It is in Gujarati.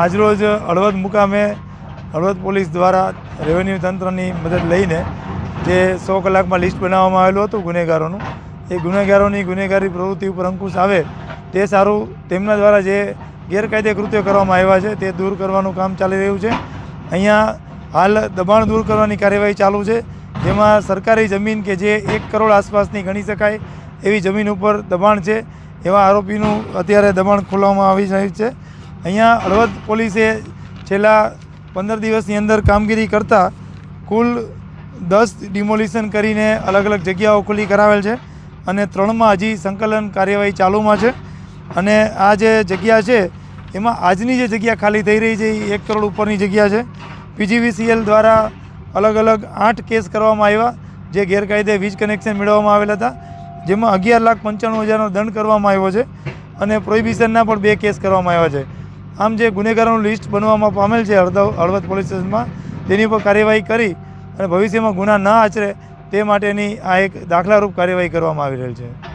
આજરોજ હળવદ મુકામે હળવદ પોલીસ દ્વારા રેવન્યુ તંત્રની મદદ લઈને જે 100 કલાકમાં લિસ્ટ બનાવવામાં આવેલું હતું ગુનેગારોનું, એ ગુનેગારોની ગુનેગારી પ્રવૃત્તિ ઉપર અંકુશ આવે તે સારું તેમના દ્વારા જે ગેરકાયદે કૃત્યો કરવામાં આવ્યા છે તે દૂર કરવાનું કામ ચાલી રહ્યું છે. અહીંયા હાલ દબાણ દૂર કરવાની કાર્યવાહી ચાલુ છે, જેમાં સરકારી જમીન કે જે 1 કરોડ આસપાસની ગણી શકાય એવી જમીન ઉપર દબાણ છે, એવા આરોપીનું અત્યારે દબાણ ખોલવામાં આવી રહ્યું છે. અહીંયા હળવદ પોલીસે છેલ્લા 15 દિવસની અંદર કામગીરી કરતાં કુલ 10 ડિમોલિશન કરીને અલગ અલગ જગ્યાઓ ખુલ્લી કરાવેલ છે અને 3માં હજી સંકલન કાર્યવાહી ચાલુમાં છે. અને આ જે જગ્યા છે એમાં આજની જે જગ્યા ખાલી થઈ રહી છે એ 1 કરોડ ઉપરની જગ્યા છે. PGVCL દ્વારા અલગ અલગ 8 કેસ કરવામાં આવ્યા જે ગેરકાયદે વીજ કનેક્શન મેળવવામાં આવેલા હતા, જેમાં 11,95,000નો દંડ કરવામાં આવ્યો છે અને પ્રોહિબિશનના પણ 2 કેસ કરવામાં આવ્યા છે. આમ જે ગુનેગારોનું લિસ્ટ બનવામાં પામેલ છે હળવદ પોલીસ સ્ટેશનમાં, તેની પર કાર્યવાહી કરી અને ભવિષ્યમાં ગુના ન આચરે તે માટેની આ એક દાખલારૂપ કાર્યવાહી કરવામાં આવી રહેલ છે.